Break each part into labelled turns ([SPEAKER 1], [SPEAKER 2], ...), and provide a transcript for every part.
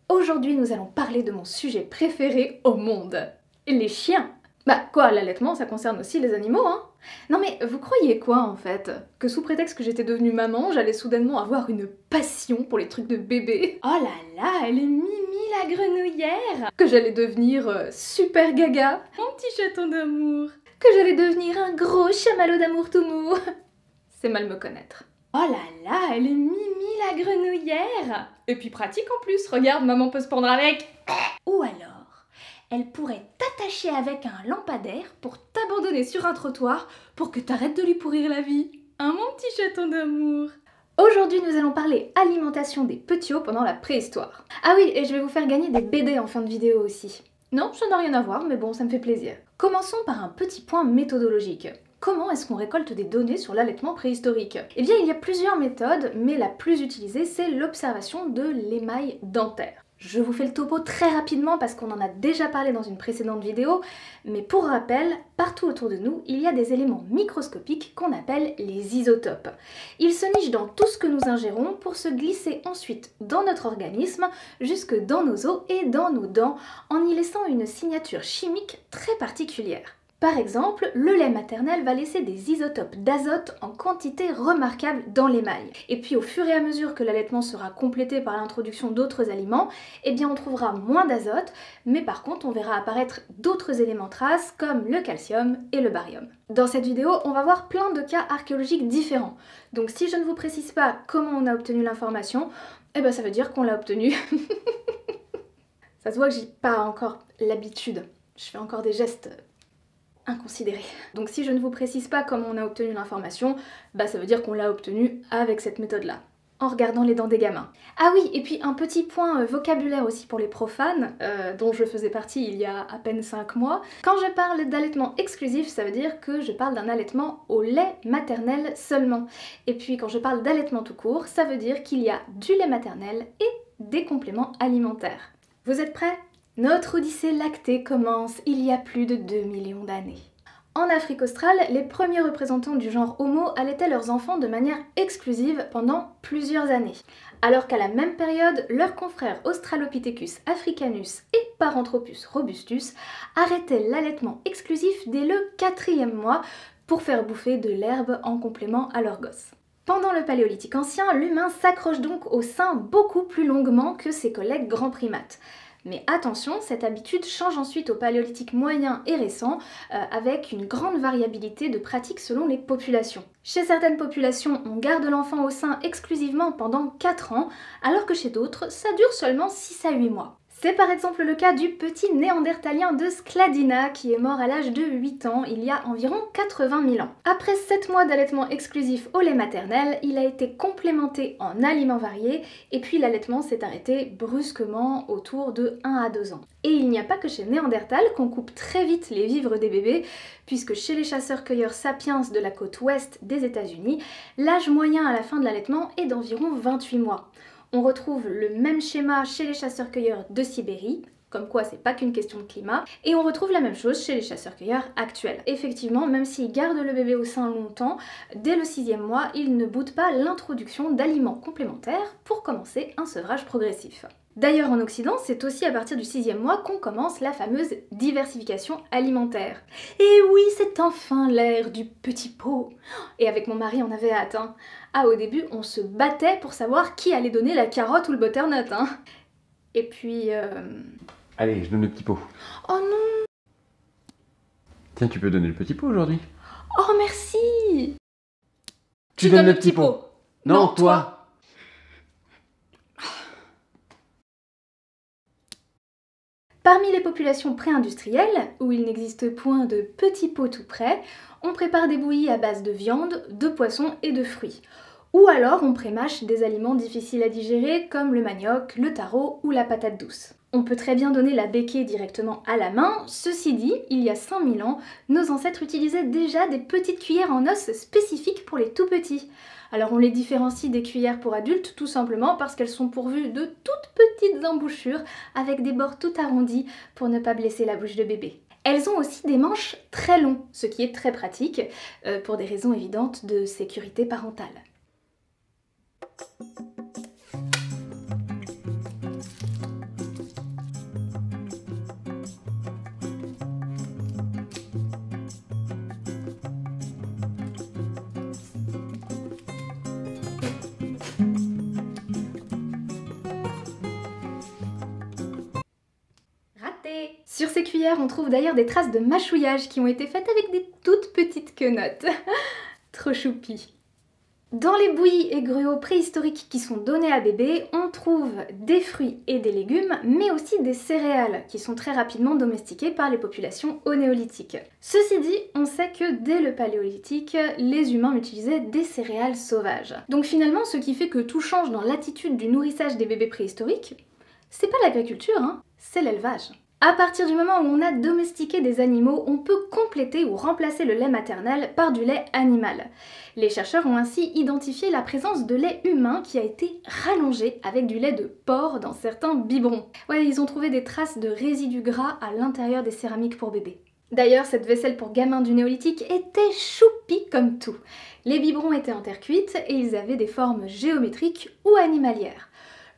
[SPEAKER 1] Aujourd'hui nous allons parler de mon sujet préféré au monde, les chiens. Bah quoi, l'allaitement ça concerne aussi les animaux hein. Non mais vous croyez quoi en fait? Que sous prétexte que j'étais devenue maman, j'allais soudainement avoir une passion pour les trucs de bébé? Oh là là, elle est Mimi la grenouillère! Que j'allais devenir super gaga, mon petit chaton d'amour! Que j'allais devenir un gros chamallow d'amour tout mou! C'est mal me connaître. Oh là là, elle est Mimi la grenouillère! Et puis pratique en plus, regarde, maman peut se pendre avec! Ou alors, elle pourrait t'attacher avec un lampadaire pour t'abandonner sur un trottoir pour que t'arrêtes de lui pourrir la vie. Hein, mon petit chaton d'amour? Aujourd'hui, nous allons parler alimentation des petits pendant la préhistoire. Ah oui, et je vais vous faire gagner des BD en fin de vidéo aussi. Non, ça n'a rien à voir, mais bon, ça me fait plaisir. Commençons par un petit point méthodologique. Comment est-ce qu'on récolte des données sur l'allaitement préhistorique? Eh bien, il y a plusieurs méthodes, mais la plus utilisée, c'est l'observation de l'émail dentaire. Je vous fais le topo très rapidement parce qu'on en a déjà parlé dans une précédente vidéo, mais pour rappel, partout autour de nous, il y a des éléments microscopiques qu'on appelle les isotopes. Ils se nichent dans tout ce que nous ingérons pour se glisser ensuite dans notre organisme, jusque dans nos os et dans nos dents, en y laissant une signature chimique très particulière. Par exemple, le lait maternel va laisser des isotopes d'azote en quantité remarquable dans l'émail. Et puis au fur et à mesure que l'allaitement sera complété par l'introduction d'autres aliments, eh bien on trouvera moins d'azote, mais par contre on verra apparaître d'autres éléments traces comme le calcium et le barium. Dans cette vidéo, on va voir plein de cas archéologiques différents. Donc si je ne vous précise pas comment on a obtenu l'information, eh ben ça veut dire qu'on l'a obtenue. Ça se voit que j'ai pas encore l'habitude. Je fais encore des gestes inconsidéré. Donc si je ne vous précise pas comment on a obtenu l'information, bah ça veut dire qu'on l'a obtenue avec cette méthode-là, en regardant les dents des gamins. Ah oui, et puis un petit point vocabulaire aussi pour les profanes, dont je faisais partie il y a à peine 5 mois. Quand je parle d'allaitement exclusif, ça veut dire que je parle d'un allaitement au lait maternel seulement. Et puis quand je parle d'allaitement tout court, ça veut dire qu'il y a du lait maternel et des compléments alimentaires. Vous êtes prêts ? Notre odyssée lactée commence il y a plus de 2 millions d'années. En Afrique australe, les premiers représentants du genre Homo allaitaient leurs enfants de manière exclusive pendant plusieurs années, alors qu'à la même période, leurs confrères Australopithecus africanus et Paranthropus robustus arrêtaient l'allaitement exclusif dès le 4e mois pour faire bouffer de l'herbe en complément à leurs gosses. Pendant le Paléolithique ancien, l'humain s'accroche donc au sein beaucoup plus longuement que ses collègues grands primates. Mais attention, cette habitude change ensuite au Paléolithique moyen et récent, avec une grande variabilité de pratiques selon les populations. Chez certaines populations, on garde l'enfant au sein exclusivement pendant 4 ans, alors que chez d'autres, ça dure seulement 6 à 8 mois. C'est par exemple le cas du petit néandertalien de Skladina qui est mort à l'âge de 8 ans il y a environ 80 000 ans. Après 7 mois d'allaitement exclusif au lait maternel, il a été complémenté en aliments variés et puis l'allaitement s'est arrêté brusquement autour de 1 à 2 ans. Et il n'y a pas que chez Néandertal qu'on coupe très vite les vivres des bébés, puisque chez les chasseurs-cueilleurs sapiens de la côte ouest des États-Unis, l'âge moyen à la fin de l'allaitement est d'environ 28 mois. On retrouve le même schéma chez les chasseurs-cueilleurs de Sibérie, comme quoi c'est pas qu'une question de climat, et on retrouve la même chose chez les chasseurs-cueilleurs actuels. Effectivement, même s'ils gardent le bébé au sein longtemps, dès le 6e mois, ils ne boutent pas l'introduction d'aliments complémentaires pour commencer un sevrage progressif. D'ailleurs en Occident, c'est aussi à partir du 6e mois qu'on commence la fameuse diversification alimentaire. Et oui, c'est enfin l'ère du petit pot. Et avec mon mari, on avait hâte, hein. Ah, au début, on se battait pour savoir qui allait donner la carotte ou le butternut, hein. Et puis...
[SPEAKER 2] Allez, je donne le petit pot.
[SPEAKER 1] Oh non!
[SPEAKER 2] Tiens, tu peux donner le petit pot aujourd'hui.
[SPEAKER 1] Oh merci!
[SPEAKER 2] Tu donnes le petit pot. Non, toi.
[SPEAKER 1] Parmi les populations pré-industrielles, où il n'existe point de petits pots tout près, on prépare des bouillies à base de viande, de poisson et de fruits. Ou alors on prémâche des aliments difficiles à digérer comme le manioc, le taro ou la patate douce. On peut très bien donner la béquée directement à la main, ceci dit, il y a 5000 ans, nos ancêtres utilisaient déjà des petites cuillères en os spécifiques pour les tout petits. Alors on les différencie des cuillères pour adultes tout simplement parce qu'elles sont pourvues de toutes petites embouchures avec des bords tout arrondis pour ne pas blesser la bouche de bébé. Elles ont aussi des manches très longs, ce qui est très pratique pour des raisons évidentes de sécurité parentale. Sur ces cuillères, on trouve d'ailleurs des traces de mâchouillage qui ont été faites avec des toutes petites quenottes. Trop choupi. Dans les bouillies et gruaux préhistoriques qui sont donnés à bébé, on trouve des fruits et des légumes, mais aussi des céréales, qui sont très rapidement domestiquées par les populations au néolithique. Ceci dit, on sait que dès le paléolithique, les humains utilisaient des céréales sauvages. Donc finalement, ce qui fait que tout change dans l'attitude du nourrissage des bébés préhistoriques, c'est pas l'agriculture, hein, c'est l'élevage. À partir du moment où on a domestiqué des animaux, on peut compléter ou remplacer le lait maternel par du lait animal. Les chercheurs ont ainsi identifié la présence de lait humain qui a été rallongé avec du lait de porc dans certains biberons. Ouais, ils ont trouvé des traces de résidus gras à l'intérieur des céramiques pour bébés. D'ailleurs, cette vaisselle pour gamins du néolithique était choupie comme tout. Les biberons étaient en terre cuite et ils avaient des formes géométriques ou animalières.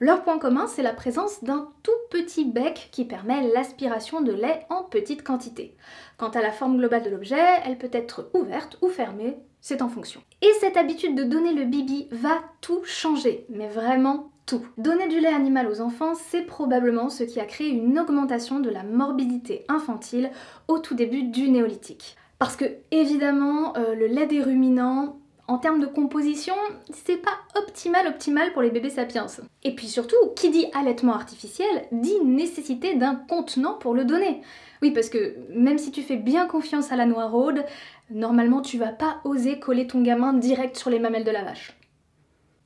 [SPEAKER 1] Leur point commun, c'est la présence d'un tout petit bec qui permet l'aspiration de lait en petite quantité. Quant à la forme globale de l'objet, elle peut être ouverte ou fermée, c'est en fonction. Et cette habitude de donner le bibi va tout changer, mais vraiment tout. Donner du lait animal aux enfants, c'est probablement ce qui a créé une augmentation de la morbidité infantile au tout début du néolithique. Parce que, évidemment, le lait des ruminants, en termes de composition, c'est pas optimal pour les bébés sapiens. Et puis surtout, qui dit allaitement artificiel, dit nécessité d'un contenant pour le donner. Oui, parce que même si tu fais bien confiance à la noiraude, normalement tu vas pas oser coller ton gamin direct sur les mamelles de la vache.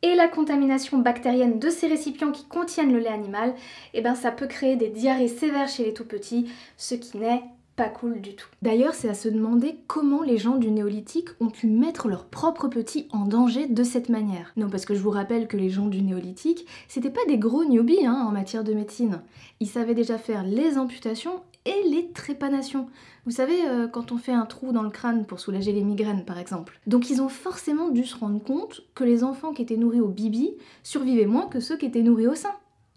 [SPEAKER 1] Et la contamination bactérienne de ces récipients qui contiennent le lait animal, eh ben ça peut créer des diarrhées sévères chez les tout petits, ce qui n'est pas cool du tout. D'ailleurs, c'est à se demander comment les gens du néolithique ont pu mettre leurs propres petits en danger de cette manière. Non, parce que je vous rappelle que les gens du néolithique, c'était pas des gros newbies en matière de médecine. Ils savaient déjà faire les amputations et les trépanations. Vous savez, quand on fait un trou dans le crâne pour soulager les migraines par exemple. Donc ils ont forcément dû se rendre compte que les enfants qui étaient nourris au bibi survivaient moins que ceux qui étaient nourris au sein.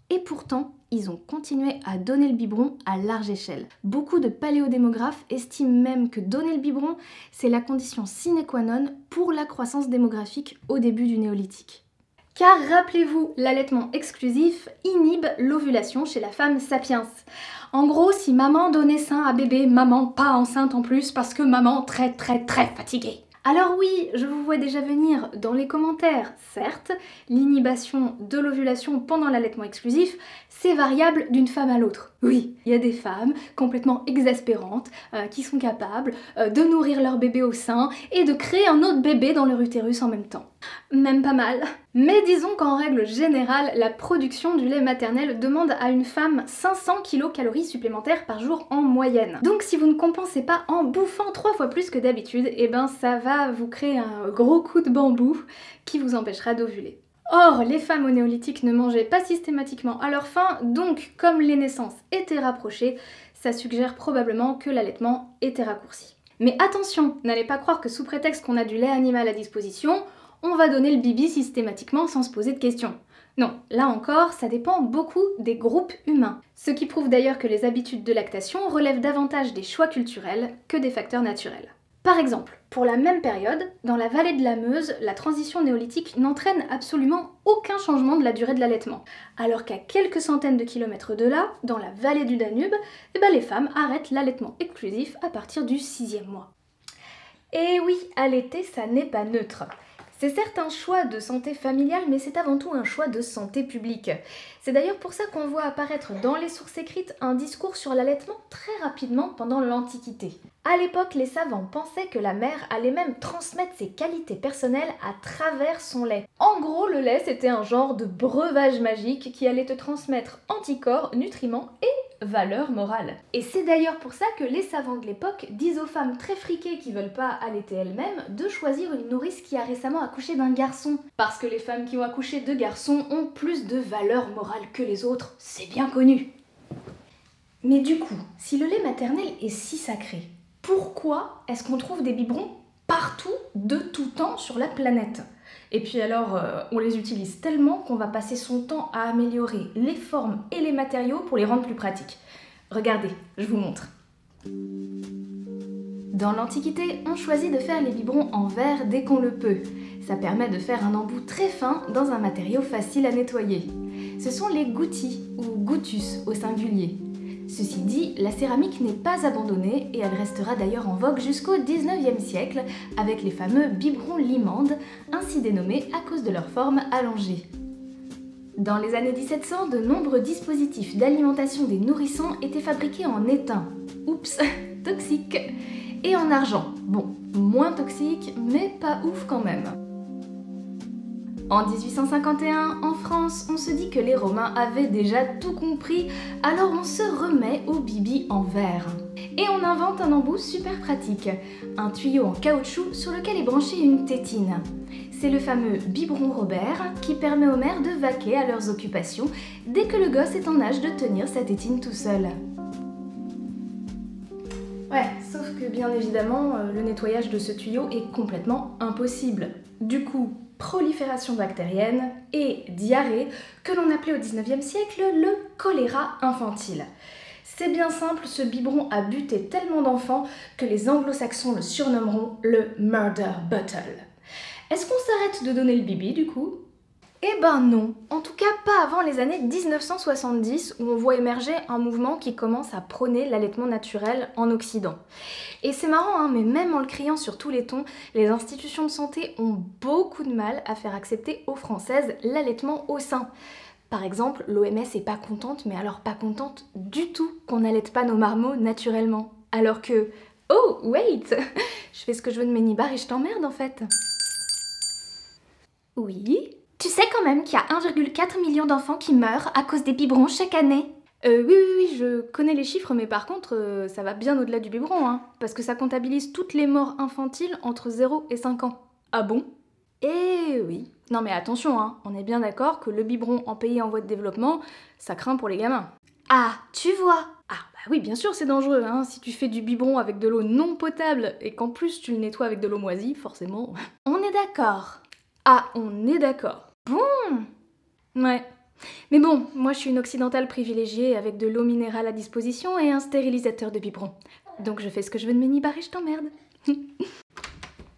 [SPEAKER 1] Et pourtant, ils ont continué à donner le biberon à large échelle. Beaucoup de paléodémographes estiment même que donner le biberon, c'est la condition sine qua non pour la croissance démographique au début du néolithique. Car rappelez-vous, l'allaitement exclusif inhibe l'ovulation chez la femme sapiens. En gros, si maman donnait sein à bébé, maman pas enceinte en plus parce que maman très fatiguée. Alors oui, je vous vois déjà venir dans les commentaires, certes, l'inhibition de l'ovulation pendant l'allaitement exclusif, c'est variable d'une femme à l'autre. Oui, il y a des femmes complètement exaspérantes qui sont capables de nourrir leur bébé au sein et de créer un autre bébé dans leur utérus en même temps. Même pas mal. Mais disons qu'en règle générale, la production du lait maternel demande à une femme 500 kcal supplémentaires par jour en moyenne. Donc si vous ne compensez pas en bouffant 3 fois plus que d'habitude, eh ben ça va vous créer un gros coup de bambou qui vous empêchera d'ovuler. Or, les femmes au néolithique ne mangeaient pas systématiquement à leur faim, donc comme les naissances étaient rapprochées, ça suggère probablement que l'allaitement était raccourci. Mais attention, n'allez pas croire que sous prétexte qu'on a du lait animal à disposition, on va donner le bibi systématiquement sans se poser de questions. Non, là encore, ça dépend beaucoup des groupes humains. Ce qui prouve d'ailleurs que les habitudes de lactation relèvent davantage des choix culturels que des facteurs naturels. Par exemple, pour la même période, dans la vallée de la Meuse, la transition néolithique n'entraîne absolument aucun changement de la durée de l'allaitement. Alors qu'à quelques centaines de kilomètres de là, dans la vallée du Danube, les femmes arrêtent l'allaitement exclusif à partir du 6e mois. Et oui, allaiter, ça n'est pas neutre. C'est certes un choix de santé familiale, mais c'est avant tout un choix de santé publique. C'est d'ailleurs pour ça qu'on voit apparaître dans les sources écrites un discours sur l'allaitement très rapidement pendant l'Antiquité. À l'époque, les savants pensaient que la mère allait même transmettre ses qualités personnelles à travers son lait. En gros, le lait, c'était un genre de breuvage magique qui allait te transmettre anticorps, nutriments et valeurs morales. Et c'est d'ailleurs pour ça que les savants de l'époque disent aux femmes très friquées qui veulent pas allaiter elles-mêmes de choisir une nourrice qui a récemment accouché d'un garçon. Parce que les femmes qui ont accouché de garçons ont plus de valeurs morales que les autres, c'est bien connu. Mais du coup, si le lait maternel est si sacré, pourquoi est-ce qu'on trouve des biberons partout, de tout temps sur la planète? Et puis alors, on les utilise tellement qu'on va passer son temps à améliorer les formes et les matériaux pour les rendre plus pratiques. Regardez, je vous montre. Dans l'Antiquité, on choisit de faire les biberons en verre dès qu'on le peut. Ça permet de faire un embout très fin dans un matériau facile à nettoyer. Ce sont les goutis, ou goutus au singulier. Ceci dit, la céramique n'est pas abandonnée et elle restera d'ailleurs en vogue jusqu'au 19e siècle avec les fameux biberons Lymande, ainsi dénommés à cause de leur forme allongée. Dans les années 1700, de nombreux dispositifs d'alimentation des nourrissons étaient fabriqués en étain. Oups, toxique. Et en argent. Bon, moins toxique, mais pas ouf quand même. En 1851, en France, on se dit que les Romains avaient déjà tout compris, alors on se remet au bibi en verre. Et on invente un embout super pratique, un tuyau en caoutchouc sur lequel est branchée une tétine. C'est le fameux biberon Robert qui permet aux mères de vaquer à leurs occupations dès que le gosse est en âge de tenir sa tétine tout seul. Ouais, sauf que bien évidemment, le nettoyage de ce tuyau est complètement impossible. Du coup, prolifération bactérienne et diarrhée que l'on appelait au 19e siècle le choléra infantile. C'est bien simple, ce biberon a buté tellement d'enfants que les anglo-saxons le surnommeront le Murder Bottle. Est-ce qu'on s'arrête de donner le bibi du coup ? Eh ben non, en tout cas pas avant les années 1970 où on voit émerger un mouvement qui commence à prôner l'allaitement naturel en Occident. Et c'est marrant, hein, mais même en le criant sur tous les tons, les institutions de santé ont beaucoup de mal à faire accepter aux Françaises l'allaitement au sein. Par exemple, l'OMS est pas contente, mais alors pas contente du tout qu'on n'allaite pas nos marmots naturellement. Alors que, oh wait, je fais ce que je veux de mes nibards et je t'emmerde en fait. Oui ? Tu sais quand même qu'il y a 1,4 million d'enfants qui meurent à cause des biberons chaque année ? Oui, je connais les chiffres, mais par contre, ça va bien au-delà du biberon, hein, parce que ça comptabilise toutes les morts infantiles entre 0 et 5 ans. Ah bon ? Eh oui. Non mais attention, hein, on est bien d'accord que le biberon en pays en voie de développement, ça craint pour les gamins. Ah, tu vois ? Ah bah oui, bien sûr c'est dangereux, hein, si tu fais du biberon avec de l'eau non potable et qu'en plus tu le nettoies avec de l'eau moisie, forcément... On est d'accord. Ah, on est d'accord. Bon. Ouais. Mais bon, moi je suis une occidentale privilégiée avec de l'eau minérale à disposition et un stérilisateur de biberon. Donc je fais ce que je veux de mes nibards et je t'emmerde.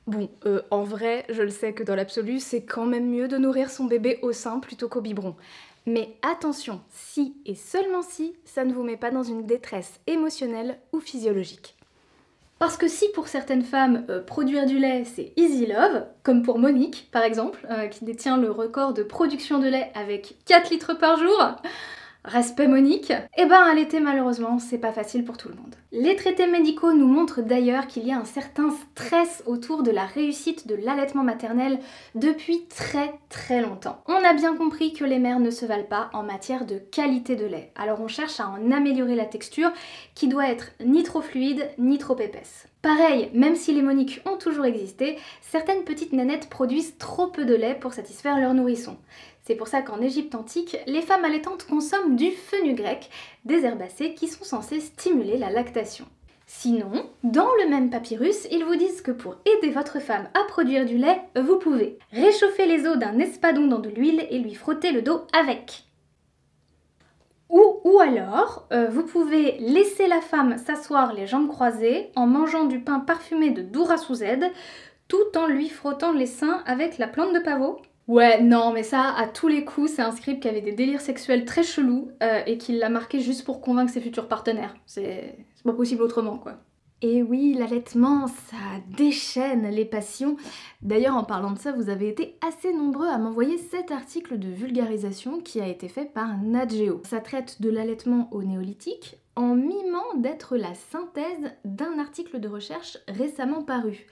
[SPEAKER 1] Bon, en vrai, je le sais que dans l'absolu, c'est quand même mieux de nourrir son bébé au sein plutôt qu'au biberon. Mais attention, si et seulement si, ça ne vous met pas dans une détresse émotionnelle ou physiologique. Parce que si pour certaines femmes, produire du lait c'est easy love, comme pour Monique par exemple, qui détient le record de production de lait avec 4 litres par jour, respect Monique, eh ben allaiter malheureusement c'est pas facile pour tout le monde. Les traités médicaux nous montrent d'ailleurs qu'il y a un certain stress autour de la réussite de l'allaitement maternel depuis très longtemps. On a bien compris que les mères ne se valent pas en matière de qualité de lait, alors on cherche à en améliorer la texture qui doit être ni trop fluide ni trop épaisse. Pareil, même si les Moniques ont toujours existé, certaines petites nanettes produisent trop peu de lait pour satisfaire leurs nourrissons. C'est pour ça qu'en Égypte antique, les femmes allaitantes consomment du fenugrec, des herbacées qui sont censées stimuler la lactation. Sinon, dans le même papyrus, ils vous disent que pour aider votre femme à produire du lait, vous pouvez réchauffer les os d'un espadon dans de l'huile et lui frotter le dos avec. Ou alors, vous pouvez laisser la femme s'asseoir les jambes croisées en mangeant du pain parfumé de Doura Souzed, tout en lui frottant les seins avec la plante de pavot. Ouais, non, mais ça, à tous les coups, c'est un scribe qui avait des délires sexuels très chelous et qui l'a marqué juste pour convaincre ses futurs partenaires. C'est pas possible autrement, quoi. Et oui, l'allaitement, ça déchaîne les passions. D'ailleurs, en parlant de ça, vous avez été assez nombreux à m'envoyer cet article de vulgarisation qui a été fait par Nat Geo. Ça traite de l'allaitement au néolithique en mimant d'être la synthèse d'un article de recherche récemment paru.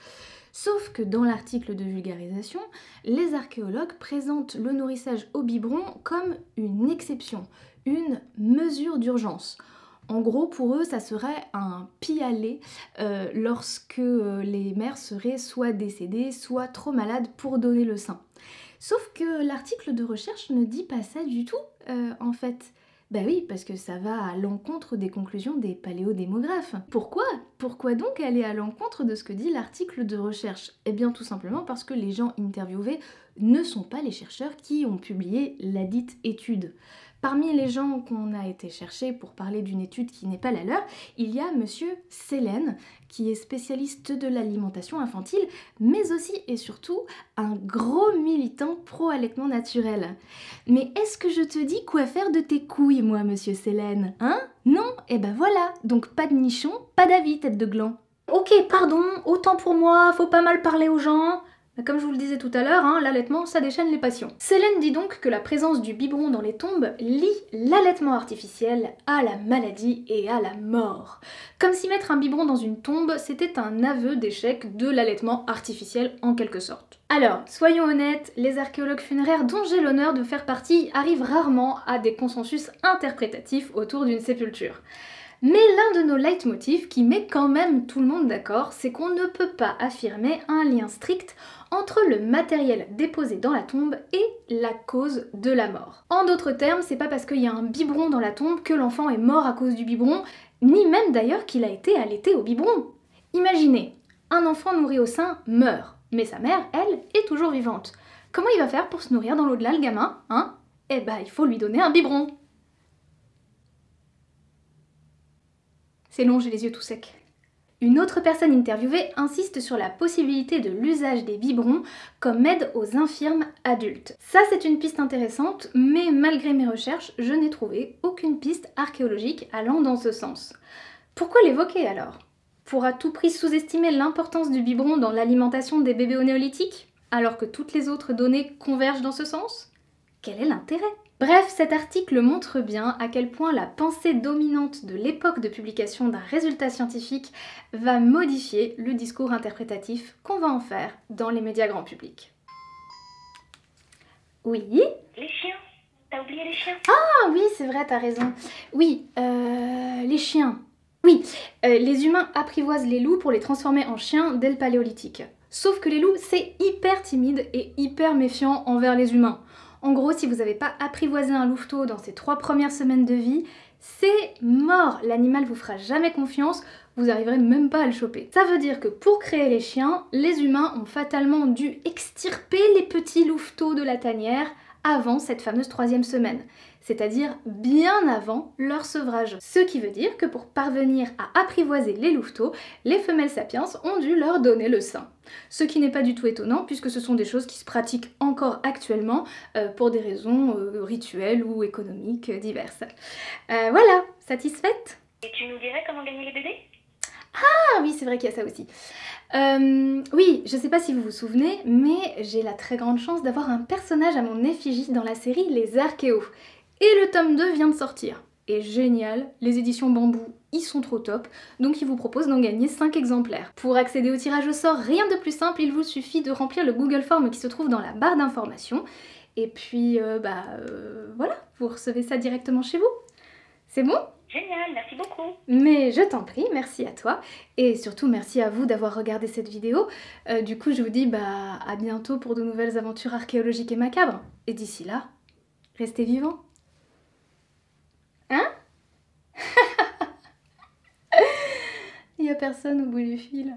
[SPEAKER 1] Sauf que dans l'article de vulgarisation, les archéologues présentent le nourrissage au biberon comme une exception, une mesure d'urgence. En gros, pour eux, ça serait un pis-aller lorsque les mères seraient soit décédées, soit trop malades pour donner le sein. Sauf que l'article de recherche ne dit pas ça du tout, en fait. Bah oui, parce que ça va à l'encontre des conclusions des paléodémographes. Pourquoi ? Pourquoi donc aller à l'encontre de ce que dit l'article de recherche ? Eh bien tout simplement parce que les gens interviewés ne sont pas les chercheurs qui ont publié la dite étude. Parmi les gens qu'on a été chercher pour parler d'une étude qui n'est pas la leur, il y a monsieur Sélène, qui est spécialiste de l'alimentation infantile, mais aussi et surtout un gros militant pro-allaitement naturel. Mais est-ce que je te dis quoi faire de tes couilles, moi, monsieur Sélène, hein ? Non, et ben voilà, donc pas de nichon, pas d'avis, tête de gland. Ok, pardon, autant pour moi, faut pas mal parler aux gens. Mais comme je vous le disais tout à l'heure, hein, l'allaitement, ça déchaîne les passions. Selene dit donc que la présence du biberon dans les tombes lie l'allaitement artificiel à la maladie et à la mort. Comme si mettre un biberon dans une tombe, c'était un aveu d'échec de l'allaitement artificiel en quelque sorte. Alors, soyons honnêtes, les archéologues funéraires dont j'ai l'honneur de faire partie arrivent rarement à des consensus interprétatifs autour d'une sépulture. Mais l'un de nos leitmotifs qui met quand même tout le monde d'accord, c'est qu'on ne peut pas affirmer un lien strict entre le matériel déposé dans la tombe et la cause de la mort. En d'autres termes, c'est pas parce qu'il y a un biberon dans la tombe que l'enfant est mort à cause du biberon, ni même d'ailleurs qu'il a été allaité au biberon. Imaginez, un enfant nourri au sein meurt, mais sa mère, elle, est toujours vivante. Comment il va faire pour se nourrir dans l'au-delà, le gamin, hein? Eh ben, il faut lui donner un biberon. C'est long, j'ai les yeux tout secs. Une autre personne interviewée insiste sur la possibilité de l'usage des biberons comme aide aux infirmes adultes. Ça, c'est une piste intéressante, mais malgré mes recherches, je n'ai trouvé aucune piste archéologique allant dans ce sens. Pourquoi l'évoquer alors? Pour à tout prix sous-estimer l'importance du biberon dans l'alimentation des bébés au néolithique, alors que toutes les autres données convergent dans ce sens? Quel est l'intérêt? Bref, cet article montre bien à quel point la pensée dominante de l'époque de publication d'un résultat scientifique va modifier le discours interprétatif qu'on va en faire dans les médias grand public. Oui?
[SPEAKER 3] Les chiens. T'as oublié les chiens?
[SPEAKER 1] Ah oui, c'est vrai, t'as raison. Oui, les chiens. Oui, les humains apprivoisent les loups pour les transformer en chiens dès le paléolithique. Sauf que les loups, c'est hyper timide et hyper méfiant envers les humains. En gros, si vous n'avez pas apprivoisé un louveteau dans ses 3 premières semaines de vie, c'est mort. L'animal vous fera jamais confiance, vous n'arriverez même pas à le choper. Ça veut dire que pour créer les chiens, les humains ont fatalement dû extirper les petits louveteaux de la tanière avant cette fameuse 3e semaine, c'est-à-dire bien avant leur sevrage. Ce qui veut dire que pour parvenir à apprivoiser les louveteaux, les femelles sapiens ont dû leur donner le sein. Ce qui n'est pas du tout étonnant puisque ce sont des choses qui se pratiquent encore actuellement pour des raisons rituelles ou économiques diverses. Voilà, satisfaite?
[SPEAKER 3] Et tu nous dirais comment gagner les bébés?
[SPEAKER 1] Ah oui, c'est vrai qu'il y a ça aussi. Oui, je sais pas si vous vous souvenez, mais j'ai la très grande chance d'avoir un personnage à mon effigie dans la série Les Archéos. Et le tome 2 vient de sortir. Et génial, les éditions Bambou, ils sont trop top, donc ils vous proposent d'en gagner 5 exemplaires. Pour accéder au tirage au sort, rien de plus simple, il vous suffit de remplir le Google Form qui se trouve dans la barre d'informations. Et puis, voilà, vous recevez ça directement chez vous. C'est bon?
[SPEAKER 3] Génial, merci beaucoup.
[SPEAKER 1] Mais je t'en prie, merci à toi. Et surtout, merci à vous d'avoir regardé cette vidéo. Du coup, je vous dis à bientôt pour de nouvelles aventures archéologiques et macabres. Et d'ici là, restez vivants. Hein? Il y a personne au bout du fil.